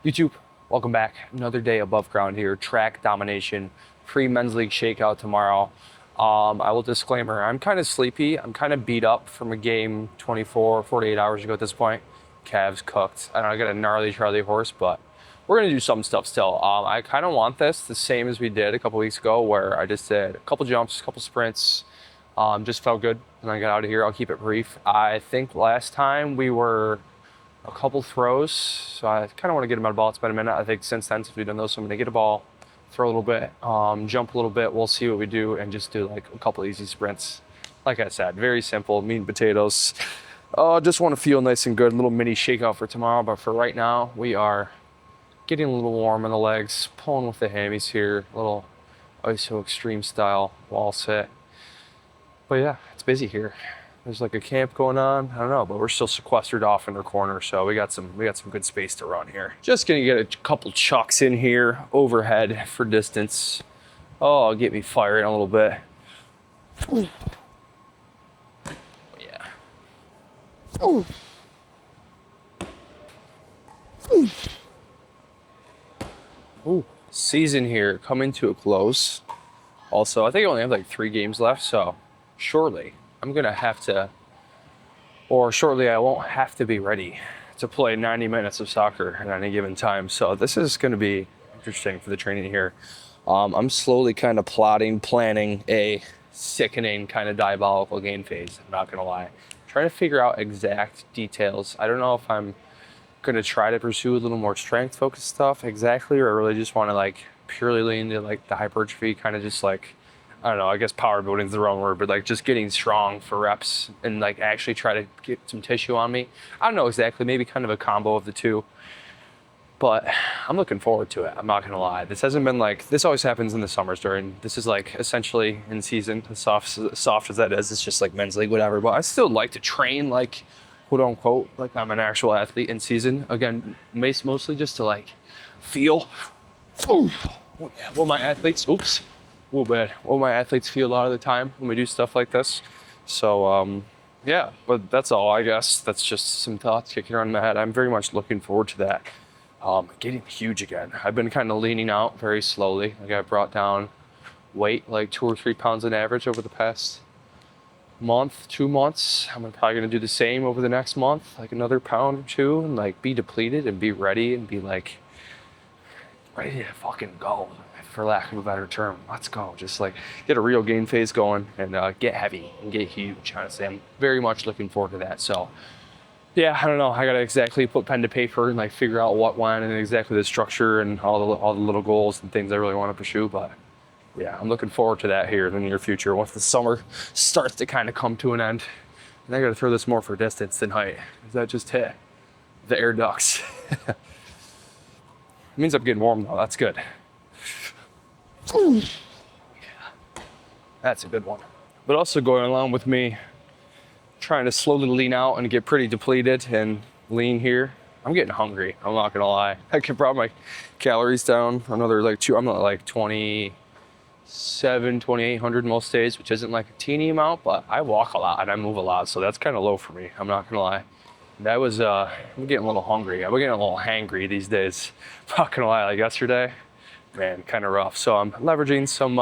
YouTube, welcome back. Another day above ground here. Track domination, free men's league shakeout tomorrow. I will disclaimer, I'm kind of sleepy. I'm kind of beat up from a game 24, 48 hours ago at this point. Calves cooked. I don't know, I got a gnarly Charlie horse, but we're going to do some stuff still. I kind of want this the same as we did a couple weeks ago where I just did a couple jumps, a couple sprints, just felt good. And I got out of here. I'll keep it brief. I think last time we were a couple throws, so I kind of want to get them out of the ball. It's been a minute. I think since then, since we've done those, so I'm going to get a ball, throw a little bit, jump a little bit. We'll see what we do and just do like a couple easy sprints. Like I said, very simple, meat and potatoes. Just want to feel nice and good. A little mini shakeout for tomorrow, but for right now, we are getting a little warm in the legs, pulling with the hammies here, a little ISO extreme style wall sit. But yeah, it's busy here. There's like a camp going on. I don't know, but we're still sequestered off in the corner, so we got some good space to run here. Just gonna get a couple chucks in here overhead for distance. Oh, get me firing a little bit. Ooh. Yeah. Ooh. Ooh. Ooh. Season here coming to a close. Also, I think I only have like 3 games left, so shortly I'm gonna have to, or shortly I won't have to be ready to play 90 minutes of soccer at any given time. So this is gonna be interesting for the training here. I'm slowly kind of planning a sickening kind of diabolical game phase. I'm not gonna lie. Trying to figure out exact details. I don't know if I'm gonna try to pursue a little more strength focused stuff exactly, or I really just wanna like purely lean into like the hypertrophy, kind of just like, I don't know, I guess power building is the wrong word, but like just getting strong for reps and like actually try to get some tissue on me. I don't know exactly, maybe kind of a combo of the two, but I'm looking forward to it. I'm not gonna lie. This hasn't been like, this always happens in the summers this is like essentially in season, as soft as that is, it's just like men's league, whatever. But I still like to train like, quote unquote, like I'm an actual athlete in season. Again, mostly just to like feel, well, my athletes, will my athletes feel a lot of the time when we do stuff like this. So yeah, but that's all, I guess. That's just some thoughts kicking around in my head. I'm very much looking forward to that. Getting huge again. I've been kind of leaning out very slowly. Like I brought down weight like 2 or 3 pounds on average over the past month, 2 months. I'm probably gonna do the same over the next month, like another pound or 2, and like be depleted and be ready and be like ready to fucking go, for lack of a better term. Let's go. Just like get a real gain phase going and get heavy and get huge. Honestly, I'm very much looking forward to that. So yeah, I don't know. I gotta exactly put pen to paper and like figure out what when and exactly the structure and all the little goals and things I really want to pursue. But yeah, I'm looking forward to that here in the near future once the summer starts to kind of come to an end. And I gotta throw this more for distance than height. That just hit the air ducts. It means I'm getting warm though. That's good. Yeah, that's a good one. But also going along with me trying to slowly lean out and get pretty depleted and lean here, I'm getting hungry. I'm not gonna lie. I could brought my calories down another like 2. I'm at like 2,800 most days, which isn't like a teeny amount, but I walk a lot and I move a lot, so that's kind of low for me. I'm not gonna lie. That was I'm getting a little hungry. I'm getting a little hangry these days. I'm not gonna lie. Like yesterday, man, kind of rough. So I'm leveraging some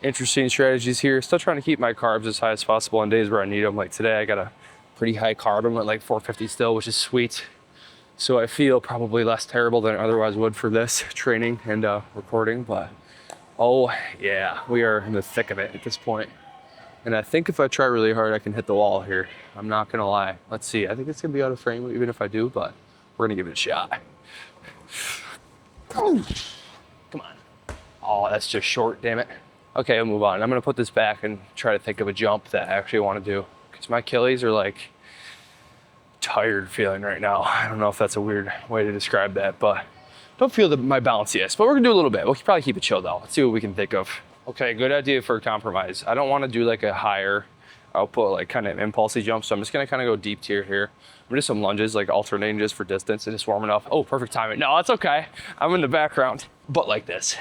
interesting strategies here. Still trying to keep my carbs as high as possible on days where I need them. Like today, I got a pretty high carb. I'm at like 450 still, which is sweet. So I feel probably less terrible than I otherwise would for this training and recording. But oh yeah, we are in the thick of it at this point. And I think if I try really hard, I can hit the wall here. I'm not gonna lie. Let's see. I think it's gonna be out of frame even if I do, but we're gonna give it a shot. Come on. Oh, that's just short, damn it. Okay, I'll move on. I'm gonna put this back and try to think of a jump that I actually wanna do. Because my Achilles are like tired feeling right now. I don't know if that's a weird way to describe that, but don't feel my balance yet. But we're gonna do a little bit. We'll probably keep it chill though. Let's see what we can think of. Okay, good idea for a compromise. I don't wanna do like a higher output, like kind of impulsy jump. So I'm just gonna kind of go deep tier here. I'm gonna do some lunges, like alternating just for distance and just warming up. Oh, perfect timing. No, that's okay. I'm in the background, but like this.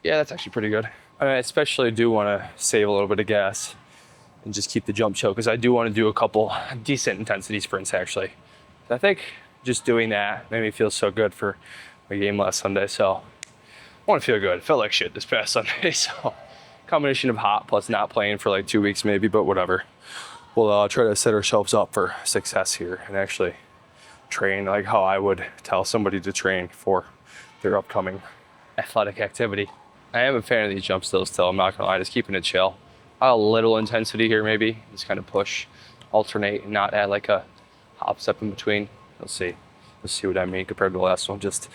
Yeah, that's actually pretty good. I especially do want to save a little bit of gas and just keep the jump chill, because I do want to do a couple decent intensity sprints actually. I think just doing that made me feel so good for my game last Sunday. So I want to feel good. Felt like shit this past Sunday. So combination of hot plus not playing for like 2 weeks maybe, but whatever. We'll try to set ourselves up for success here and actually train like how I would tell somebody to train for their upcoming athletic activity. I am a fan of these jump stills still, I'm not gonna lie, just keeping it chill. A little intensity here maybe, just kind of push, alternate, and not add like a hop step in between. Let's see what I mean compared to the last one. Just,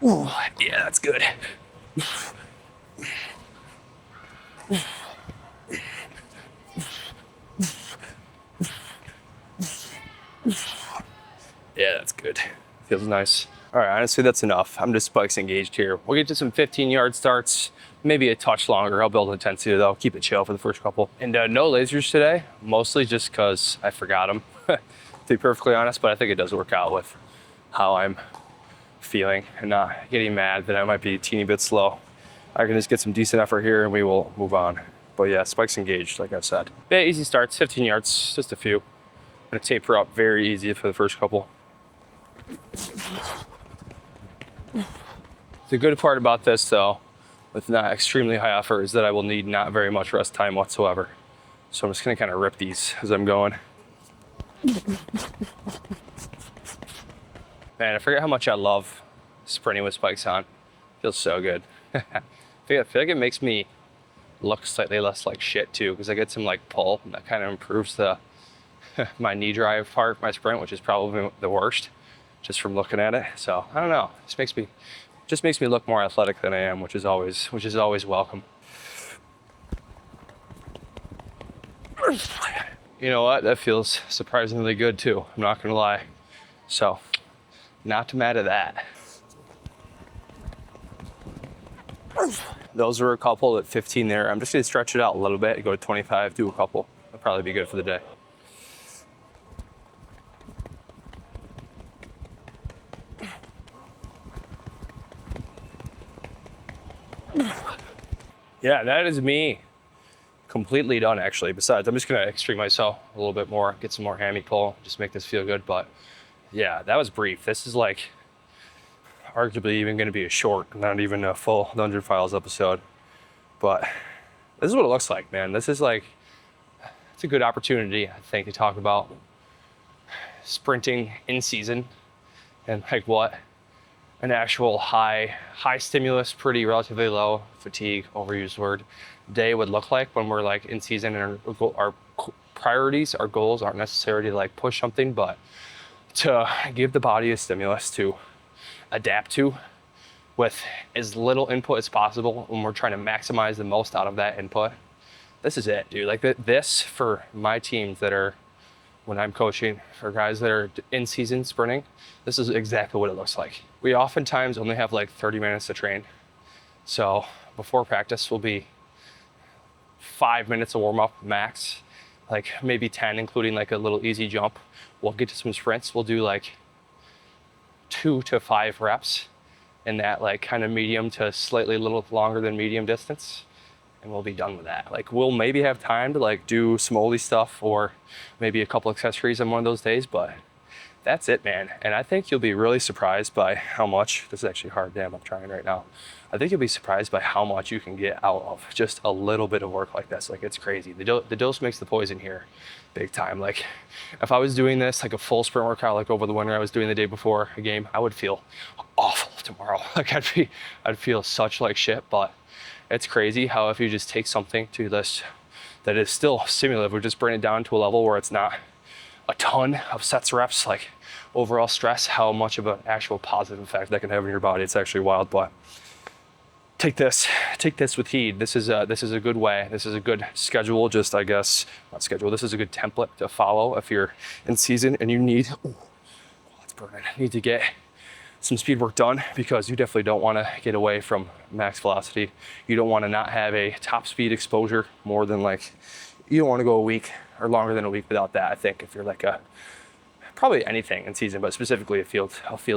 ooh, yeah, that's good. Yeah, that's good. Feels nice. All right, honestly, that's enough. I'm just spikes engaged here. We'll get to some 15-yard starts, maybe a touch longer. I'll build intensity though, keep it chill for the first couple. And no lasers today, mostly just because I forgot them, to be perfectly honest, but I think it does work out with how I'm feeling and not getting mad that I might be a teeny bit slow. I can just get some decent effort here and we will move on. But yeah, spikes engaged, like I said. Yeah, easy starts, 15 yards, just a few. I'm gonna taper up very easy for the first couple. The good part about this though, with not extremely high effort, is that I will need not very much rest time whatsoever. So I'm just gonna kind of rip these as I'm going. Man, I forget how much I love sprinting with spikes on. Feels so good. I feel like it makes me look slightly less like shit too, because I get some like pull, and that kind of improves the my knee drive part of my sprint, which is probably the worst, just from looking at it. So I don't know. Just makes me look more athletic than I am, which is always welcome. You know what? That feels surprisingly good too. I'm not gonna lie. So, not mad at that. Those are a couple at 15 there. I'm just gonna stretch it out a little bit, go to 25, do a couple. That'll probably be good for the day. Yeah, that is me completely done actually. Besides, I'm just gonna extreme myself a little bit more, get some more hammy pull, just make this feel good. But yeah, that was brief. This is like arguably even gonna be a short, not even a full Dungeon Files episode. But this is what it looks like, man. This is like, it's a good opportunity, I think, to talk about sprinting in season and like what an actual high stimulus, pretty relatively low fatigue, overused word, day would look like when we're like in season, and our priorities, our goals aren't necessarily to like push something, but to give the body a stimulus to adapt to with as little input as possible when we're trying to maximize the most out of that input. This is it, dude. Like this for my teams that are, when I'm coaching for guys that are in season sprinting, this is exactly what it looks like. We oftentimes only have like 30 minutes to train. So before practice will be 5 minutes of warm up max, like maybe 10, including like a little easy jump. We'll get to some sprints. We'll do like 2 to 5 reps in that like kind of medium to slightly little longer than medium distance. And we'll be done with that. Like we'll maybe have time to like do some oldie stuff or maybe a couple accessories on one of those days, but that's it, man. And I think you'll be really surprised by how much, this is actually hard, damn, I'm trying right now. I think you'll be surprised by how much you can get out of just a little bit of work like this. Like it's crazy. The dose makes the poison here, big time. Like if I was doing this like a full sprint workout, like over the winter I was doing the day before a game, I would feel awful tomorrow. Like I'd feel such like shit, but it's crazy how if you just take something to this that is still stimulative, we just bring it down to a level where it's not a ton of sets reps, like overall stress, how much of an actual positive effect that can have on your body. It's actually wild. But take this with heed. This is a good way. This is a good schedule. Just, I guess, not schedule. This is a good template to follow if you're in season and you need, it's burning. Need to get some speed work done, because you definitely don't want to get away from max velocity. You don't want to not have a top speed exposure more than like, you don't want to go a week or longer than a week without that. I think if you're like probably anything in season, but specifically a field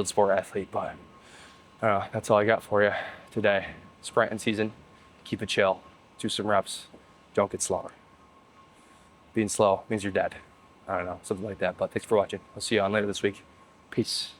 sport athlete. But that's all I got for you today. sprinting season. Keep it chill. Do some reps. Don't get slower. Being slow means you're dead. I don't know, something like that. But thanks for watching. I'll see you on later this week. Peace.